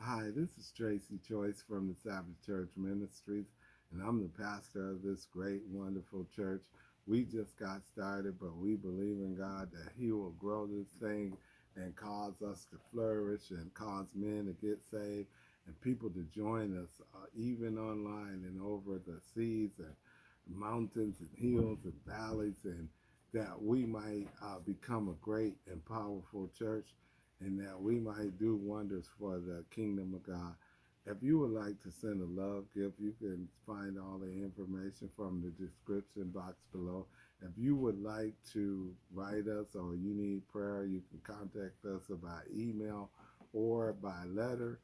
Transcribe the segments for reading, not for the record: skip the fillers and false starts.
Hi, this is Tracy Choice from the Sabbath Church Ministries, and I'm the pastor of this great, wonderful church. We just got started, but we believe in God that He will grow this thing and cause us to flourish and cause men to get saved and people to join us, even online and over the seas and mountains and hills and valleys, and that we might become a great and powerful church and that we might do wonders for the kingdom of God. If you would like to send a love gift, you can find all the information from the description box below. If you would like to write us or you need prayer, you can contact us by email or by letter.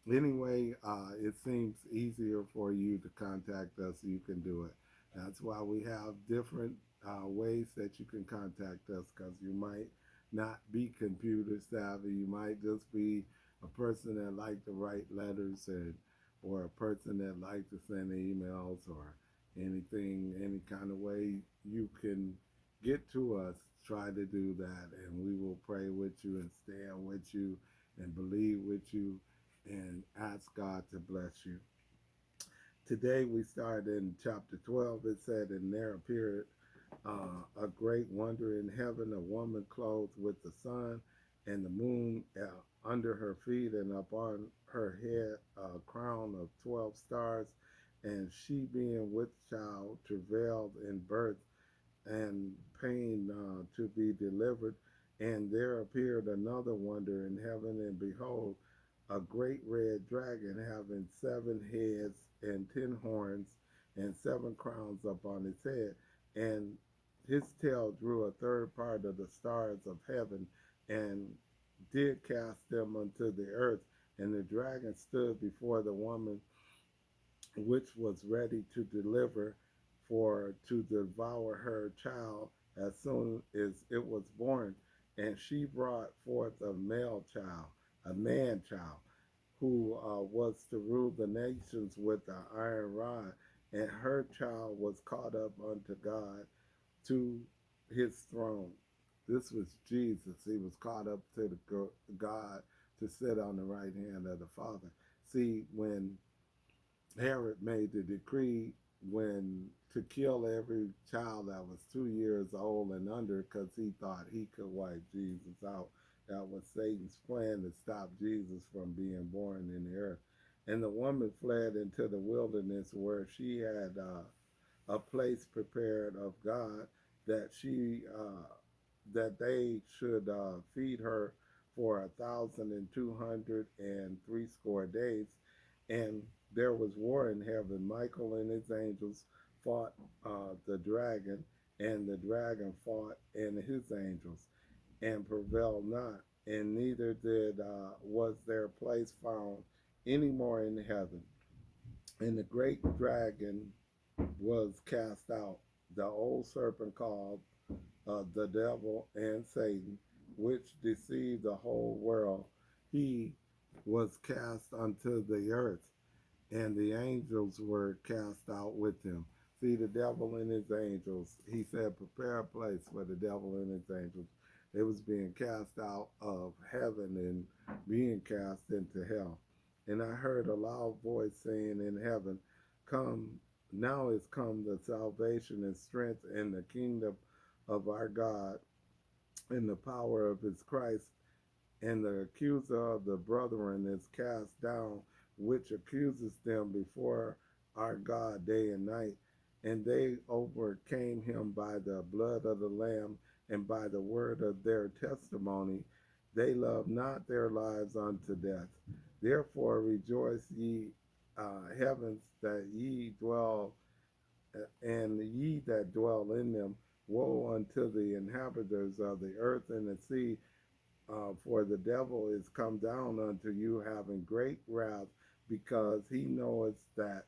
Anyway, it seems easier for you to contact us, you can do it. That's why we have different ways that you can contact us, because you might not be computer savvy. You might just be a person that like to write letters, and or a person that like to send emails or anything, any kind of way you can get to us. Try to do that, and we will pray with you and stand with you and believe with you and ask God to bless you. Today we start in chapter 12. It said, "And there appeared a great wonder in heaven, a woman clothed with the sun and the moon under her feet, and upon her head a crown of 12 stars. And she, being with child, travailed in birth and pain to be delivered. And there appeared another wonder in heaven, and behold, a great red dragon having 7 heads and 10 horns and 7 crowns upon his head. And his tail drew a third part of the stars of heaven and did cast them unto the earth. And the dragon stood before the woman which was ready to deliver, for to devour her child as soon as it was born. And she brought forth a male child, a man child, who was to rule the nations with an iron rod. And her child was caught up unto God to his throne. This was Jesus. He was caught up to the God to sit on the right hand of the Father. See, when Herod made the decree when to kill every child that was 2 years old and under, because he thought he could wipe Jesus out. That was Satan's plan to stop Jesus from being born in the earth. And the woman fled into the wilderness, where she had a place prepared of God, that she that they should feed her for 1,260 days. And there was war in heaven. Michael and his angels fought the dragon, and the dragon fought and his angels, and prevailed not. And neither did was their place found any more in heaven. And the great dragon was cast out, the old serpent called the devil and Satan, which deceived the whole world. He was cast unto the earth, and the angels were cast out with him. See, the devil and his angels, he said, prepare a place for the devil and his angels. They was being cast out of heaven and being cast into hell. And I heard a loud voice saying in heaven, come, now is come the salvation and strength and the kingdom of our God and the power of his Christ. And the accuser of the brethren is cast down, which accuses them before our God day and night. And they overcame him by the blood of the Lamb and by the word of their testimony. They loved not their lives unto death. Therefore rejoice, ye heavens, that ye dwell, and ye that dwell in them. Woe unto the inhabitants of the earth and the sea, for the devil is come down unto you, having great wrath, because he knoweth that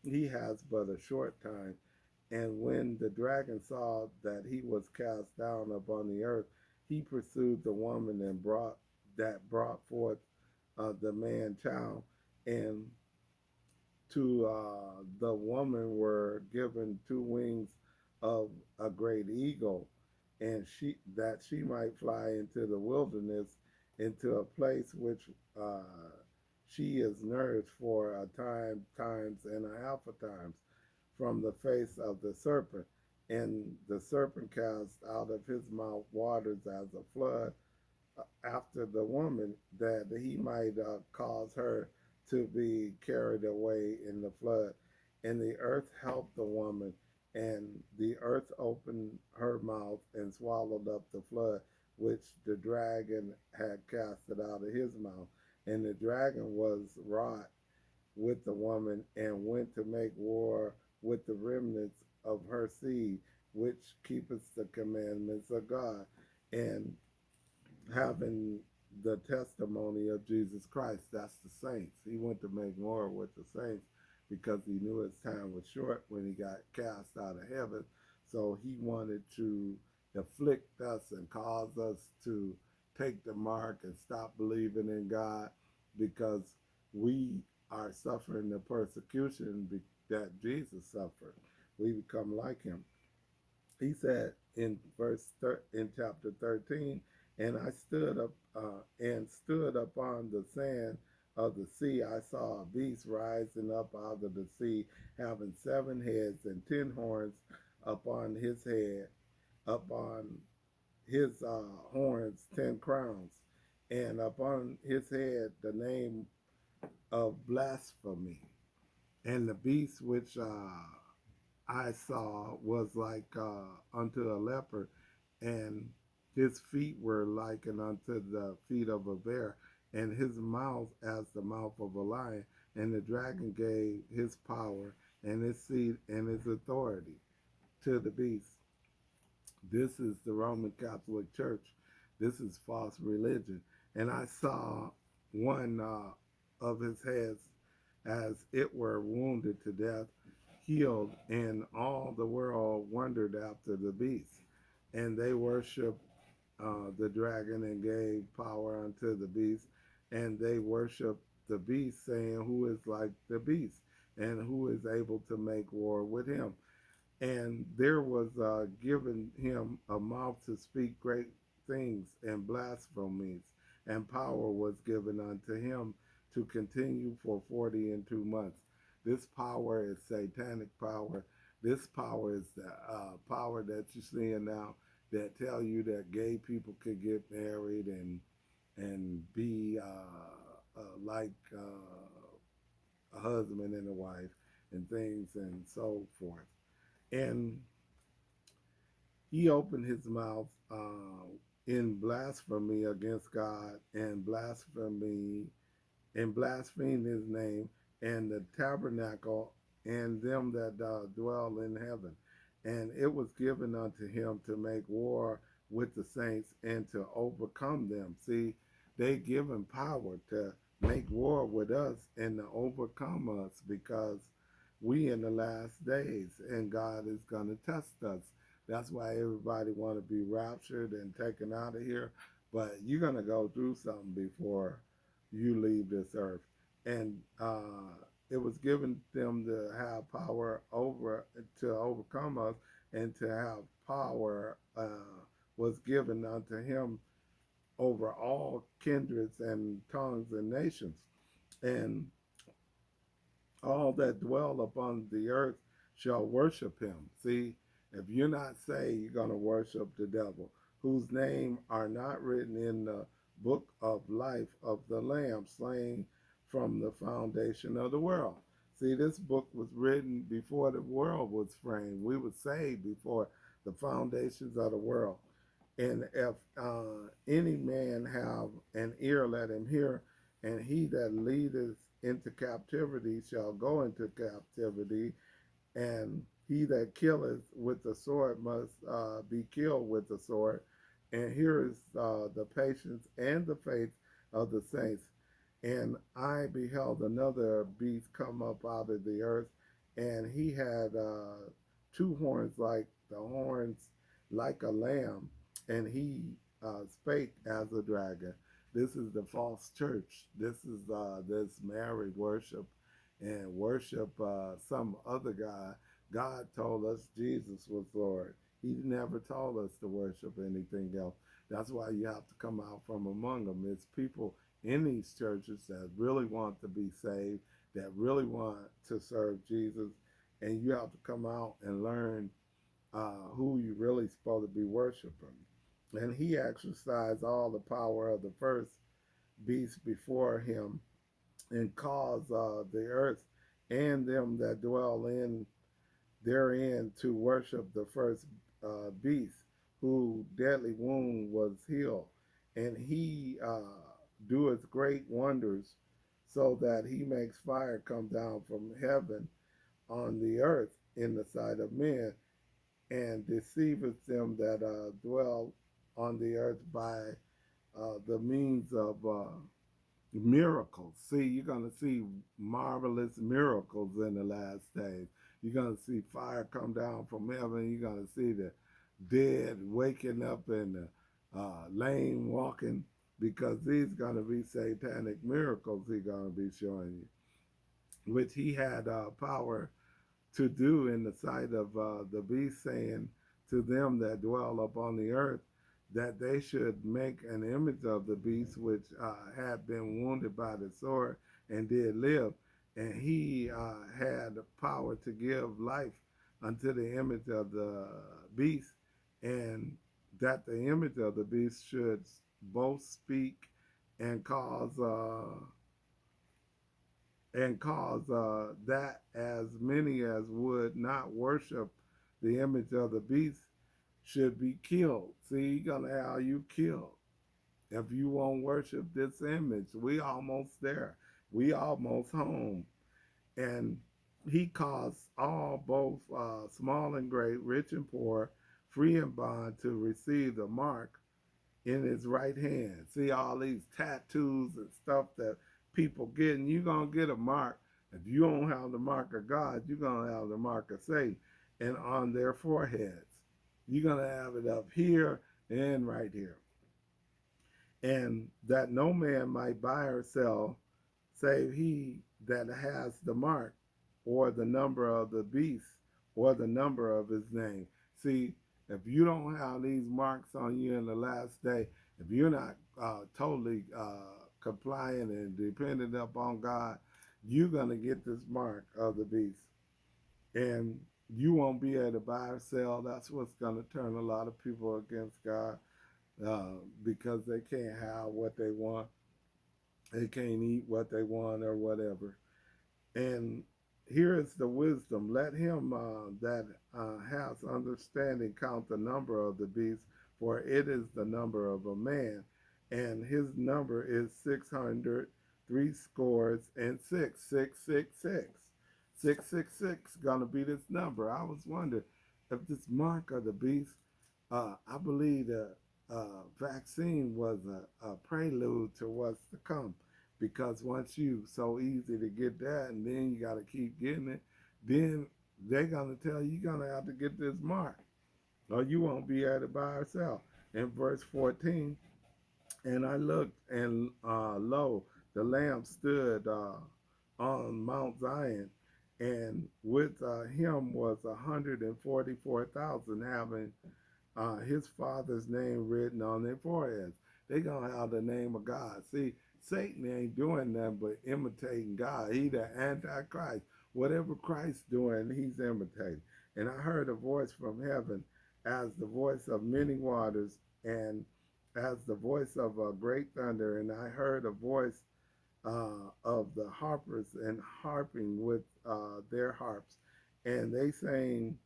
he has but a short time. And when the dragon saw that he was cast down upon the earth, he pursued the woman and brought forth the man child. And to the woman were given 2 wings of a great eagle, and she might fly into the wilderness, into a place which she is nourished for a time, times, and a half a times from the face of the serpent. And the serpent cast out of his mouth waters as a flood after the woman, that he might cause her to be carried away in the flood. And the earth helped the woman, and the earth opened her mouth and swallowed up the flood, which the dragon had casted out of his mouth. And the dragon was wroth with the woman and went to make war with the remnants of her seed, which keepeth the commandments of God, and having the testimony of Jesus Christ. That's the saints. He went to make war with the saints because he knew his time was short when he got cast out of heaven. So he wanted to afflict us and cause us to take the mark and stop believing in God, because we are suffering the persecution that Jesus suffered. We become like him. He said in in chapter 13, and I stood upon the sand of the sea. I saw a beast rising up out of the sea, having 7 heads and 10 horns upon his head, upon his horns 10 crowns, and upon his head the name of blasphemy. And the beast which I saw was like unto a leopard, and his feet were likened unto the feet of a bear, and his mouth as the mouth of a lion. And the dragon gave his power and his seat and his authority to the beast. This is the Roman Catholic Church. This is false religion. And I saw one of his heads as it were wounded to death, healed, and all the world wondered after the beast. And they worshiped the dragon and gave power unto the beast. And they worshiped the beast, saying, who is like the beast, and who is able to make war with him? And there was given him a mouth to speak great things and blasphemies, and power was given unto him to continue for 42 months. This power is satanic power. This power is the power that you're seeing now, that tell you that gay people could get married and be like a husband and a wife and things and so forth. And he opened his mouth in blasphemy against God, and blasphemed his name and the tabernacle and them that dwell in heaven. And it was given unto him to make war with the saints and to overcome them. See, they given power to make war with us and to overcome us, because we in the last days, and God is going to test us. That's why everybody want to be raptured and taken out of here. But you're going to go through something before you leave this earth. And it was given them to have power to overcome us, and to have power was given unto him over all kindreds and tongues and nations. And all that dwell upon the earth shall worship him. See, if you're not saved, you're going to worship the devil, whose name are not written in the book of life of the Lamb slain from the foundation of the world. See, this book was written before the world was framed. We were saved before the foundations of the world. And if any man have an ear, let him hear. And he that leadeth into captivity shall go into captivity. And he that killeth with the sword must be killed with the sword. And here is the patience and the faith of the saints. And I beheld another beast come up out of the earth, and he had 2 horns like the horns like a lamb, and he spake as a dragon. This is the false church. This is this married worship and worship some other God. God told us Jesus was Lord. He never told us to worship anything else. That's why you have to come out from among them. It's people in these churches that really want to be saved, that really want to serve Jesus, and you have to come out and learn who you really supposed to be worshiping. And he exercised all the power of the first beast before him, and caused the earth and them that dwell in therein to worship the first beast, whose deadly wound was healed. And he doeth great wonders, so that he makes fire come down from heaven on the earth in the sight of men, and deceiveth them that dwell on the earth by the means of miracles. See, you're going to see marvelous miracles in the last days. You're going to see fire come down from heaven. You're going to see the dead waking up and the lame walking, because these going to be satanic miracles he's going to be showing you, which he had power to do in the sight of the beast, saying to them that dwell upon the earth, that they should make an image of the beast, which had been wounded by the sword and did live. And he had power to give life unto the image of the beast, and that the image of the beast should both speak and cause that as many as would not worship the image of the beast should be killed. See, you're gonna have you killed if you won't worship this image. We almost there. We almost home. And he caused all, both small and great, rich and poor, free and bond, to receive the mark in his right hand. See all these tattoos and stuff that people get, and you're going to get a mark. If you don't have the mark of God, you're going to have the mark of Satan, and on their foreheads. You're going to have it up here and right here. And that no man might buy or sell, save he that has the mark, or the number of the beast, or the number of his name. See, if you don't have these marks on you in the last day, if you're not totally compliant and dependent upon God, you're going to get this mark of the beast. And you won't be able to buy or sell. That's what's going to turn a lot of people against God, because they can't have what they want. They can't eat what they want or whatever. And here is the wisdom. Let him that has understanding count the number of the beast, for it is the number of a man, and his number is 600, 666. 666 gonna be this number. I was wondering if this mark of the beast. I believe the vaccine was a prelude to what's to come, because once you so easy to get that, and then you got to keep getting it, then they're going to tell you you're going to have to get this mark, or you won't be able to buy or sell. In verse 14, and I looked, and lo, the Lamb stood on Mount Zion, and with him was 144,000, having his father's name written on their foreheads. They're going to have the name of God. See, Satan ain't doing nothing but imitating God. He the Antichrist. Whatever Christ's doing, he's imitating. And I heard a voice from heaven as the voice of many waters, and as the voice of a great thunder. And I heard a voice of the harpers and harping with their harps. And they sang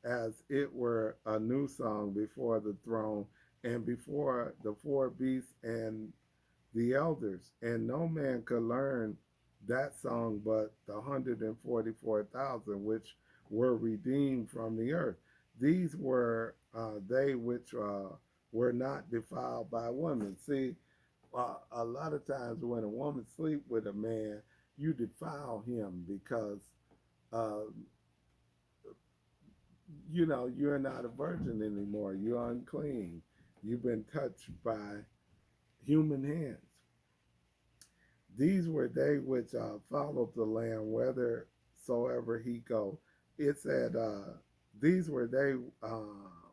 as it were a new song before the throne and before the four beasts and the elders. And no man could learn that song but the 144,000 which were redeemed from the earth. These were they which were not defiled by women. See, a lot of times when a woman sleep with a man, you defile him, because you're not a virgin anymore. You're unclean. You've been touched by human hands. These were they which followed the Lamb whithersoever he go. It said, these were they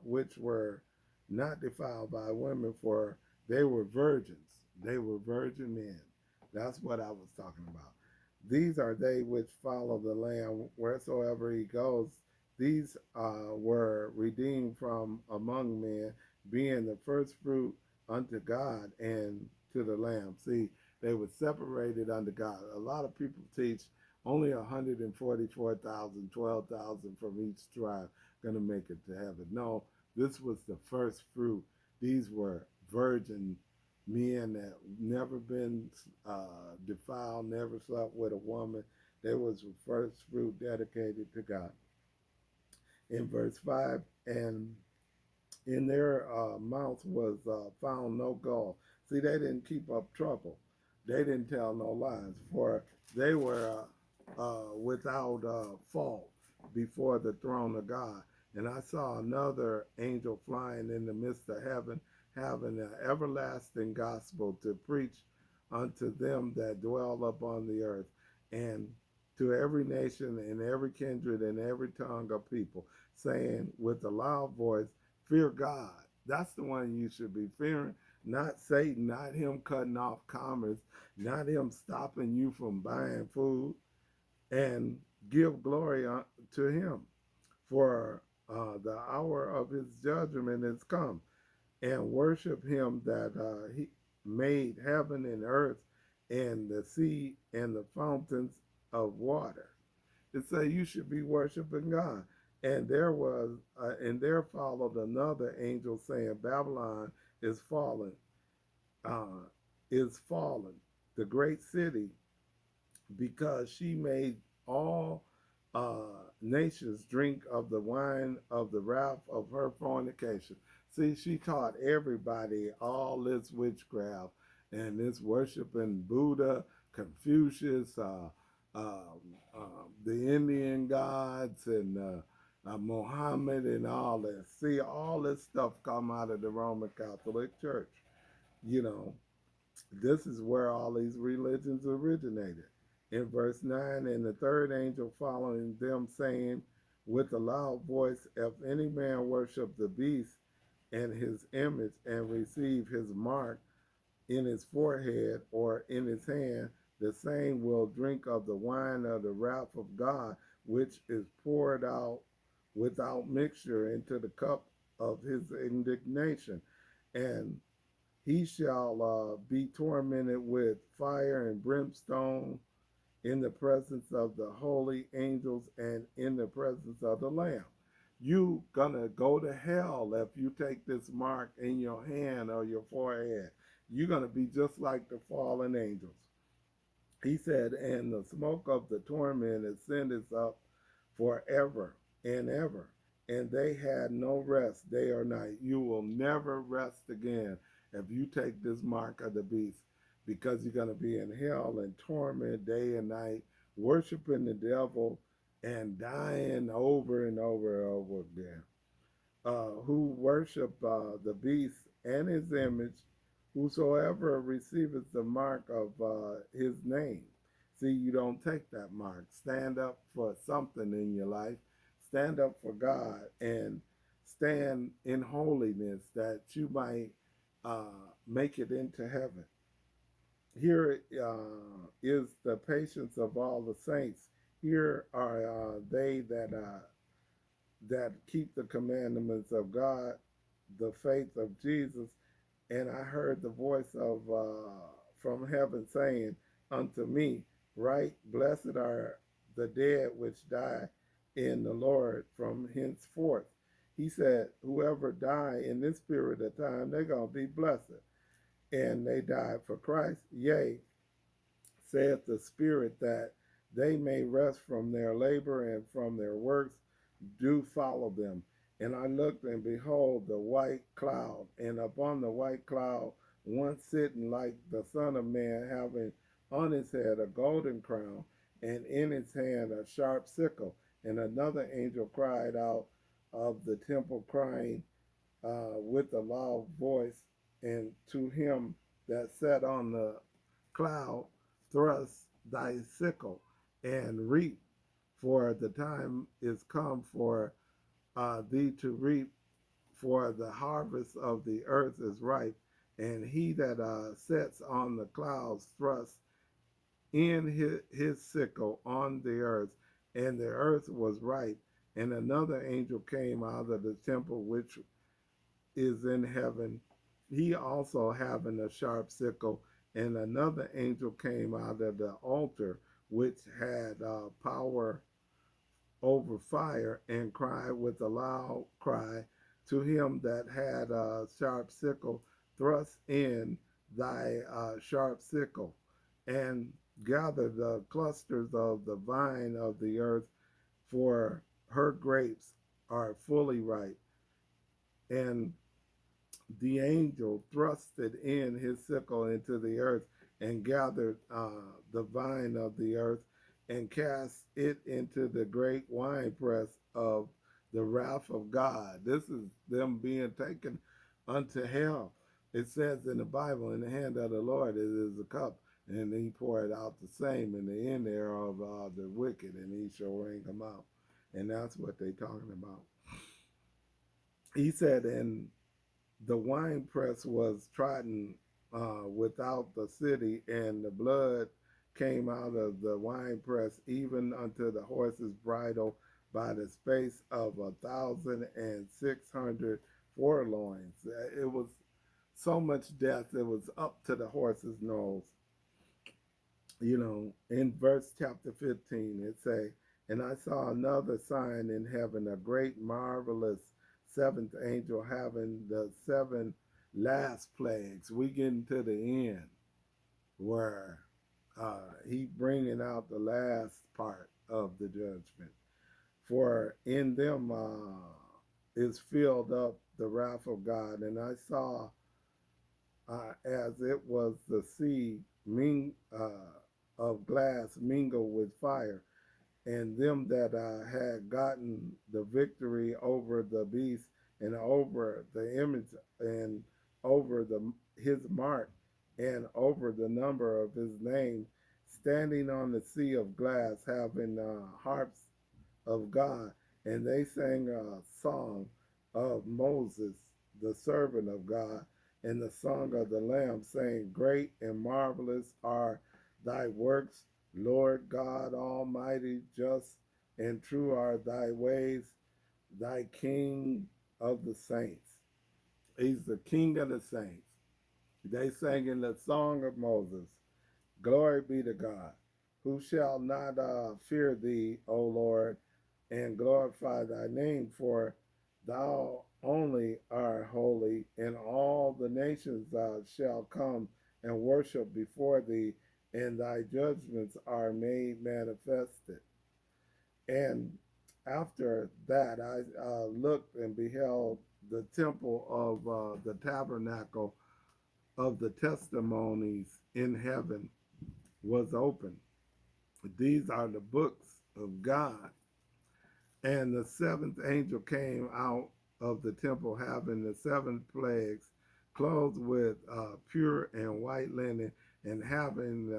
which were not defiled by women, for they were virgins. They were virgin men. That's what I was talking about. These are they which follow the Lamb wheresoever he goes. These were redeemed from among men, being the first fruit unto God and to the Lamb. See, they were separated unto God. A lot of people teach only 144,000, 12,000 from each tribe going to make it to heaven. No, this was the first fruit. These were virgin men that never been defiled, never slept with a woman. They was the first fruit dedicated to God. In verse 5, and in their mouth was found no gall. See, they didn't keep up trouble. They didn't tell no lies, for they were without fault before the throne of God. And I saw another angel flying in the midst of heaven, having an everlasting gospel to preach unto them that dwell upon the earth, and to every nation and every kindred and every tongue of people, saying with a loud voice, fear God. That's the one you should be fearing, not Satan, not him cutting off commerce, not him stopping you from buying food, and give glory to him. For the hour of his judgment is come, and worship him that he made heaven and earth and the sea and the fountains of water. It says you should be worshiping God. And there followed another angel saying, Babylon uh, is fallen, the great city, because she made all nations drink of the wine of the wrath of her fornication. See, she taught everybody all this witchcraft and this worshiping Buddha, Confucius, the Indian gods, and Muhammad, and all this. See, all this stuff come out of the Roman Catholic Church. You know, this is where all these religions originated. In verse 9, and the third angel following them, saying with a loud voice, if any man worship the beast and his image and receive his mark in his forehead or in his hand, the same will drink of the wine of the wrath of God, which is poured out without mixture into the cup of his indignation. And he shall be tormented with fire and brimstone in the presence of the holy angels and in the presence of the Lamb. You gonna go to hell if you take this mark in your hand or your forehead. You're gonna be just like the fallen angels. He said, and the smoke of the torment ascendeth up forever and ever. And they had no rest day or night. You will never rest again if you take this mark of the beast, because you're going to be in hell and torment day and night, worshiping the devil and dying over and over and over again. Who worship the beast and his image, whosoever receiveth the mark of his name. See, you don't take that mark. Stand up for something in your life. Stand up for God and stand in holiness that you might make it into heaven. Here is the patience of all the saints. Here are they that keep the commandments of God, the faith of Jesus. And I heard the voice of from heaven saying unto me, right, blessed are the dead which die in the Lord from henceforth. He said, whoever die in this period of time, they're going to be blessed. And they died for Christ. Yea, saith the Spirit, that they may rest from their labor and from their works do follow them. And I looked, and behold, the white cloud, and upon the white cloud one sitting like the Son of Man, having on his head a golden crown, and in his hand a sharp sickle. And another angel cried out of the temple, crying with a loud voice, and to him that sat on the cloud, thrust thy sickle and reap, for the time is come for thee to reap, for the harvest of the earth is ripe. And he that sits on the clouds thrust in his sickle on the earth, and the earth was ripe. And another angel came out of the temple which is in heaven, he also having a sharp sickle. And another angel came out of the altar which had power over fire, and cried with a loud cry to him that had a sharp sickle, thrust in thy sharp sickle, and gather the clusters of the vine of the earth, for her grapes are fully ripe. And the angel thrusted in his sickle into the earth, and gathered the vine of the earth, and cast it into the great winepress of the wrath of God. This is them being taken unto hell. It says in the Bible, in the hand of the Lord it is a cup, and he poured out the same in the end thereof the wicked, and he shall wring them out. And that's what they're talking about. He said, and the winepress was trodden without the city, and the blood came out of the winepress even unto the horse's bridle by the space of 1,600 forelorns. It was so much death, it was up to the horse's nose. You know, in verse chapter 15, it say, and I saw another sign in heaven, a great marvelous seventh angel having the seven last plagues. We getting to the end where he bringing out the last part of the judgment. For in them is filled up the wrath of God. And I saw as it was the sea of glass mingled with fire, and them that had gotten the victory over the beast, and over the image, and over his mark, and over the number of his name, standing on the sea of glass, having harps of God. And they sang a song of Moses, the servant of God, and the song of the Lamb, saying, great and marvelous are thy works, Lord God Almighty. Just and true are thy ways, thy King of the saints. He's the King of the saints. They sang in the song of Moses, glory be to God, who shall not fear thee, O Lord, and glorify thy name, for thou only art holy, and all the nations shall come and worship before thee, and thy judgments are made manifested. And after that, I looked and beheld the temple of the tabernacle of the testimonies in heaven was open. These are the books of God. And the seventh angel came out of the temple, having the seven plagues, clothed with pure and white linen, and having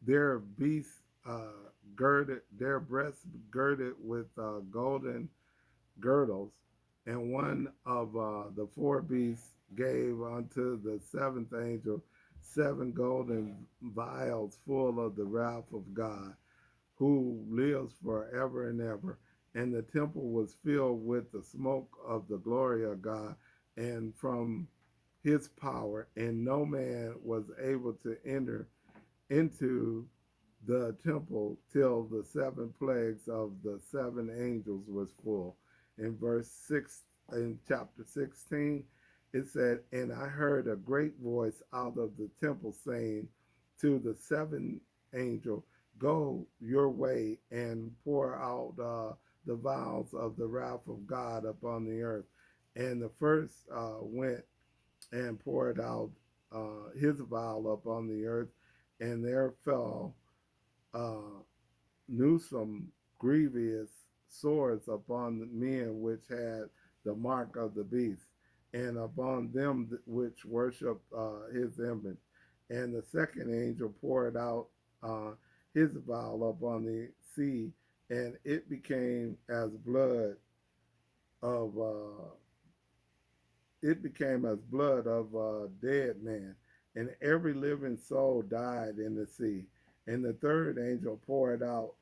their beasts girded, their breasts girded with golden girdles. And one of the four beasts gave unto the seventh angel seven golden vials full of the wrath of God, who lives forever and ever. And the temple was filled with the smoke of the glory of God and from his power, and no man was able to enter into the temple till the seven plagues of the seven angels was full. In verse 6, in chapter 16, it said, and I heard a great voice out of the temple saying to the seventh angel, go your way and pour out the vials of the wrath of God upon the earth. And the first went and poured out his vial upon the earth, and there fell Newsome grievous sores upon the men which had the mark of the beast, and upon them which worshiped his image. And the second angel poured out his vial upon the sea, and it became as blood of it became as blood of a dead man, and every living soul died in the sea. And the third angel poured out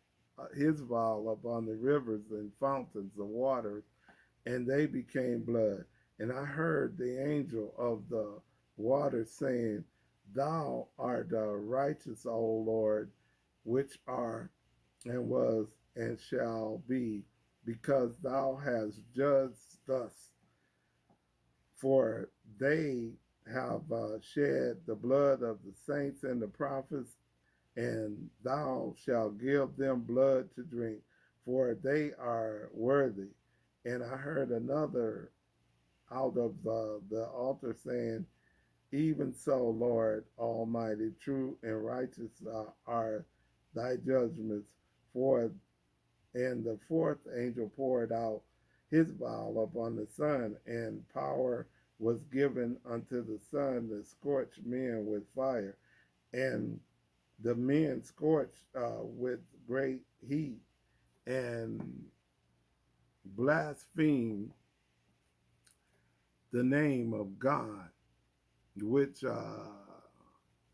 his vial upon the rivers and fountains of waters, and they became blood. And I heard the angel of the water saying, Thou art the righteous, O Lord, which are and was and shall be, because thou hast judged thus. For they have shed the blood of the saints and the prophets, and thou shalt give them blood to drink, for they are worthy. And I heard another out of the altar saying, Even so, Lord Almighty, true and righteous are thy judgments. For and the fourth angel poured out his vial upon the sun, and power was given unto the sun to scorch men with fire. And the men scorched with great heat and blasphemed the name of God, which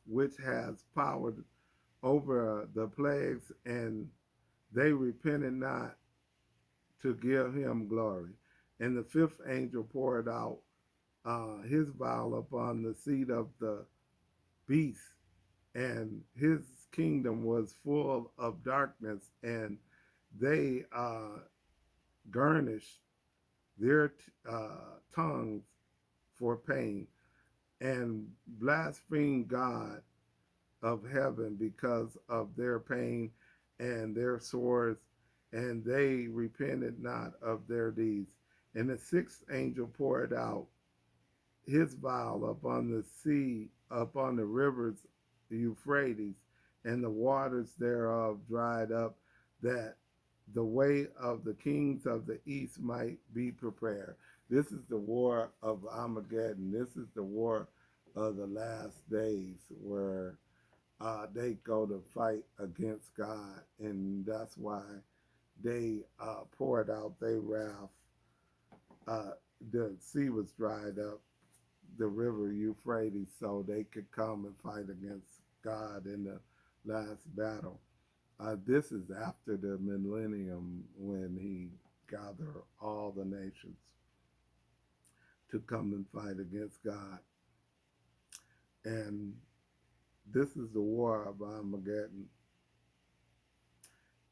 which has power over the plagues, and they repented not to give him glory. And the fifth angel poured out his vial upon the seat of the beast, and his kingdom was full of darkness, and they garnished their tongues for pain and blasphemed God of heaven because of their pain and their sores, and they repented not of their deeds. And the sixth angel poured out his vial upon the sea, upon the rivers Euphrates, and the waters thereof dried up, that the way of the kings of the east might be prepared. This is the war of Armageddon. This is the war of the last days, where they go to fight against God, and that's why they poured out their wrath. Uh, the sea was dried up, the river Euphrates, so they could come and fight against God in the last battle. This is after the millennium, when he gathered all the nations to come and fight against God. And this is the war of Armageddon.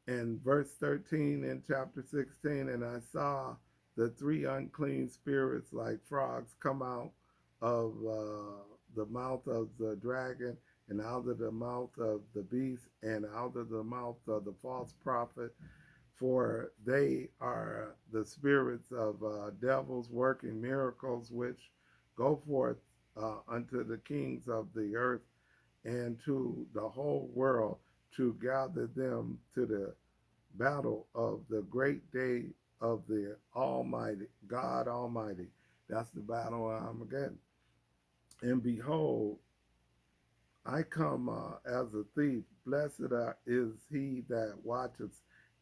And verse 13 in chapter 16, and I saw the three unclean spirits like frogs come out of the mouth of the dragon, and out of the mouth of the beast, and out of the mouth of the false prophet, for they are the spirits of devils working miracles, which go forth unto the kings of the earth and to the whole world, to gather them to the battle of the great day of the Almighty, God Almighty. That's the battle of Armageddon. And behold, I come as a thief. Blessed is he that watcheth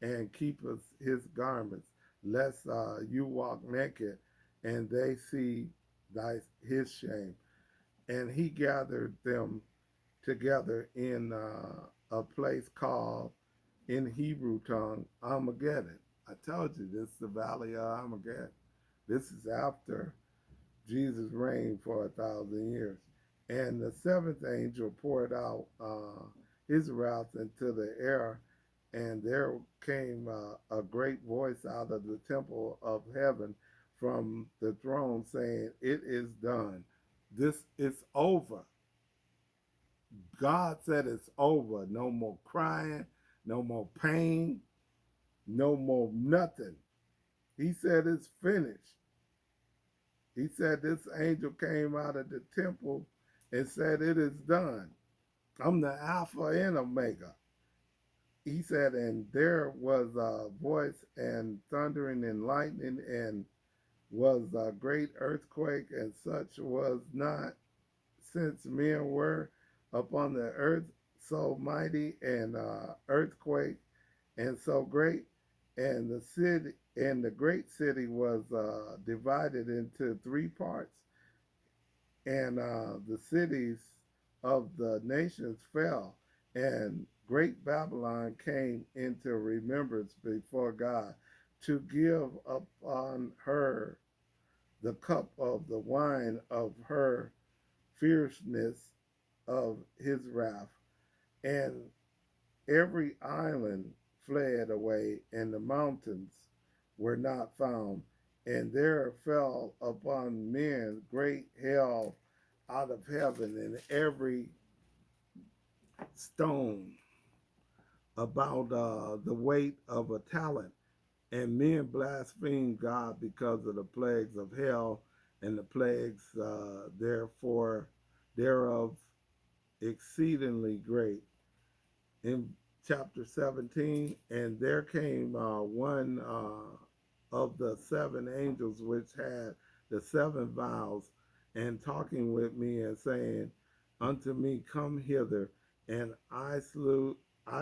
and keepeth his garments, lest you walk naked and they see his shame. And he gathered them together in a place called, in Hebrew tongue, Armageddon. I told you this is the valley of Armageddon. This is after Jesus reigned for 1,000 years. And the seventh angel poured out his wrath into the air, and there came a great voice out of the temple of heaven from the throne saying, It is done. This is over. God said it's over. No more crying, no more pain, no more nothing. He said it's finished. He said this angel came out of the temple and said, It is done. I'm the Alpha and Omega. He said, and there was a voice and thundering and lightning, and was a great earthquake, and such was not since men were upon the earth, so mighty an earthquake and so great. And the great city was divided into three parts, and the cities of the nations fell, and great Babylon came into remembrance before God to give upon her the cup of the wine of her fierceness of his wrath. And every island fled away, and the mountains were not found. And there fell upon men great hail out of heaven, and every stone about the weight of a talent. And men blasphemed God because of the plagues of hell and the plagues therefore thereof exceedingly great. In chapter 17, and there came one of the seven angels which had the seven vials, and talking with me and saying unto me, Come hither, and I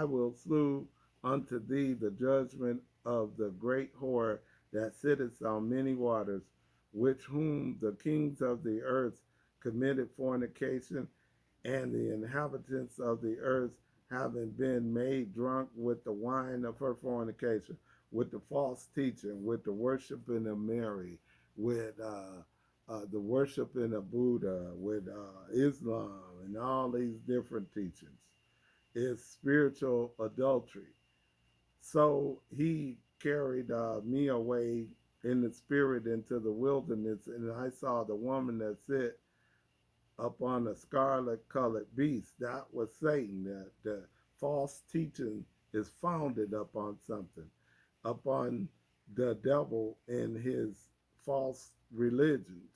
will slew unto thee the judgment of the great whore that sitteth on many waters, which whom the kings of the earth committed fornication, and the inhabitants of the earth having been made drunk with the wine of her fornication, with the false teaching, with the worshiping of Mary, with the worshiping of Buddha, with Islam, and all these different teachings. Is spiritual adultery. So he carried me away in the spirit into the wilderness, and I saw the woman that sit upon a scarlet colored beast. That was Satan. The false teaching is founded upon something, upon the devil and his false religions,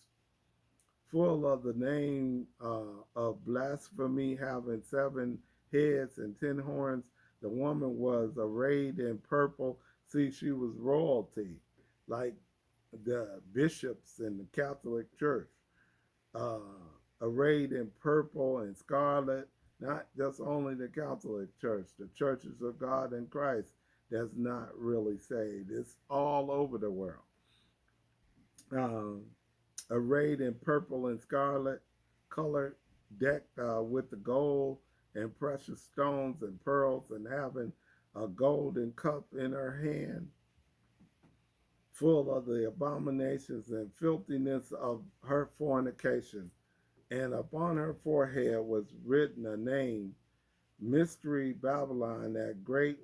full of the name of blasphemy, having seven heads and 10 horns. The woman was arrayed in purple. See, she was royalty, like the bishops in the Catholic Church, uh, arrayed in purple and scarlet. Not just only the Catholic Church, the churches of God in Christ that's not really saved. It's all over the world. Um, Arrayed in purple and scarlet color, decked with the gold and precious stones and pearls, and having a golden cup in her hand, full of the abominations and filthiness of her fornication. And upon her forehead was written a name, Mystery Babylon, that great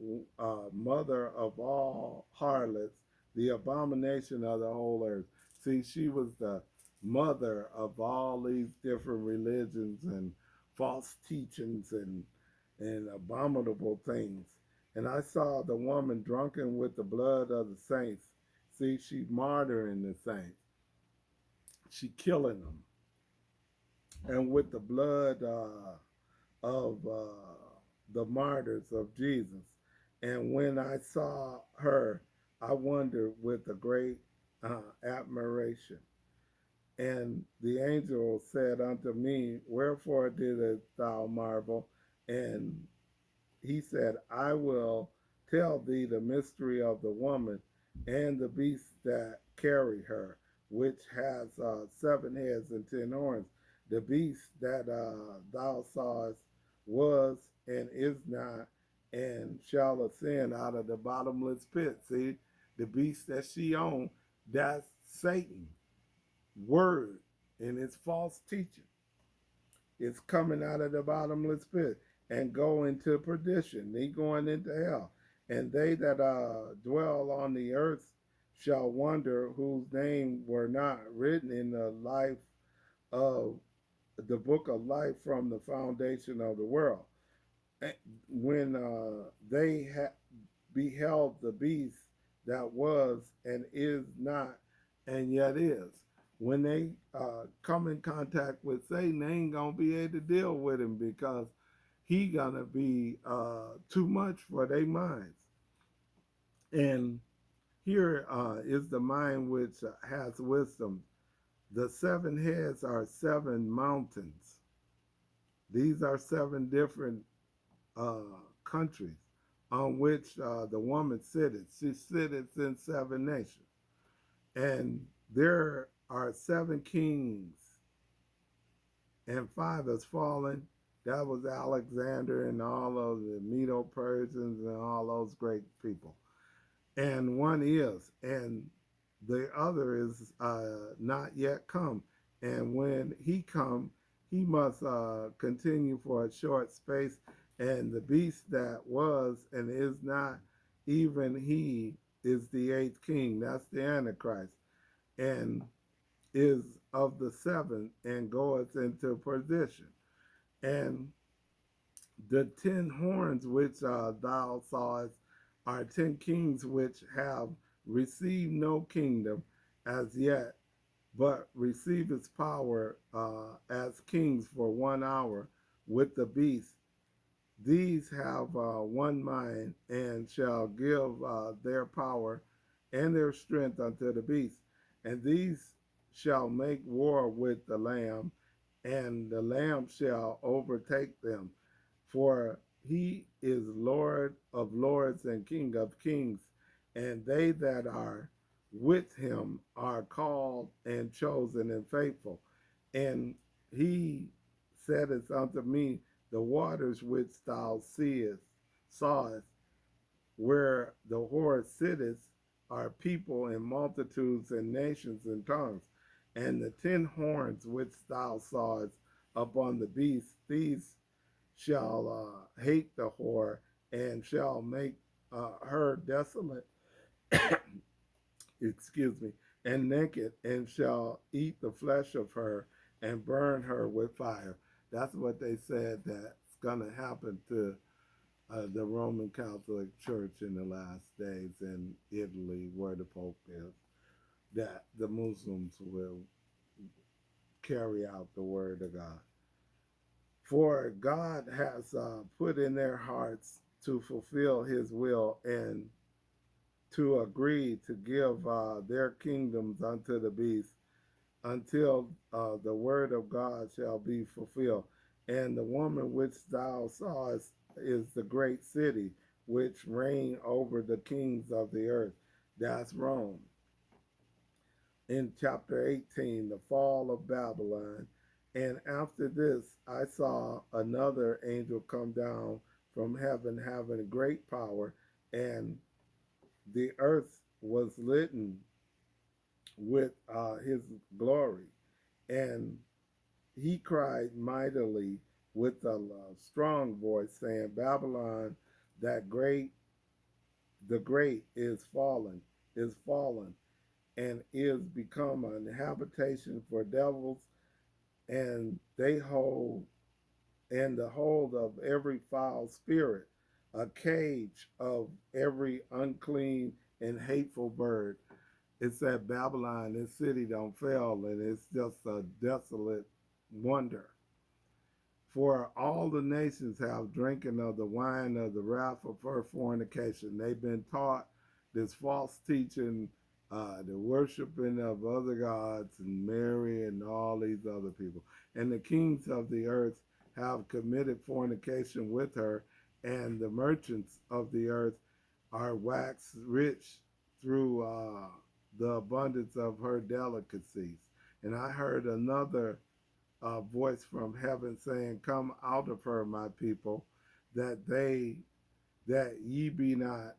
mother of all harlots, the abomination of the whole earth. See, she was the mother of all these different religions and false teachings and abominable things. And I saw the woman drunken with the blood of the saints. See, she martyring the saints. She killing them. And with the blood of the martyrs of Jesus. And when I saw her, I wondered with a great admiration. And the angel said unto me, Wherefore didst thou marvel? And he said, I will tell thee the mystery of the woman and the beast that carry her, which has seven heads and 10 horns. The beast that thou sawest was and is not, and shall ascend out of the bottomless pit. See, the beast that she owned, that's Satan, word, and its false teaching. Is coming out of the bottomless pit and go into perdition. They going into hell. And they that dwell on the earth shall wonder whose name were not written in the life of the book of life from the foundation of the world. When they beheld the beast that was and is not and yet is. When they come in contact with Satan, they ain't gonna be able to deal with him because he gonna be too much for their minds. And here is the mind which has wisdom. The seven heads are seven mountains. These are seven different countries on which the woman sitteth. She sitteth in seven nations. And there are seven kings and 5 is fallen. That was Alexander and all of the Medo-Persians and all those great people. And 1 is, and the other is not yet come. And when he come, he must continue for a short space. And the beast that was and is not, even he is the 8th king. That's the Antichrist. And is of the 7th and goeth into perdition. And the 10 horns which thou sawest are 10 kings which have received no kingdom as yet, but receive its power as kings for 1 hour with the beast. These have one mind and shall give their power and their strength unto the beast. And these shall make war with the Lamb, and the Lamb shall overtake them. For he is Lord of lords and King of kings, and they that are with him are called and chosen and faithful. And he saideth unto me, the waters which thou sawest, where the horse sitteth, are people and multitudes and nations and tongues. And the 10 horns which thou sawest upon the beast, these shall hate the whore, and shall make her desolate, excuse me, and naked, and shall eat the flesh of her, and burn her with fire. That's what they said that's going to happen to the Roman Catholic Church in the last days in Italy, where the Pope is, that the Muslims will carry out the word of God. For God has put in their hearts to fulfill his will and to agree to give their kingdoms unto the beast until the word of God shall be fulfilled. And the woman which thou sawest is the great city which reign over the kings of the earth. That's Rome. In chapter 18, the fall of Babylon. And after this, I saw another angel come down from heaven, having great power, and the earth was litten with his glory. And he cried mightily with a strong voice, saying, Babylon, the great is fallen, and is become an habitation for devils, and they hold and the hold of every foul spirit, a cage of every unclean and hateful bird. It said Babylon, this city don't fail, and it's just a desolate wonder. For all the nations have drinking of the wine of the wrath of her fornication. They've been taught this false teaching, the worshiping of other gods and Mary and all these other people. And the kings of the earth have committed fornication with her, and the merchants of the earth are waxed rich through the abundance of her delicacies. And I heard another voice from heaven saying, Come out of her, my people, that ye be not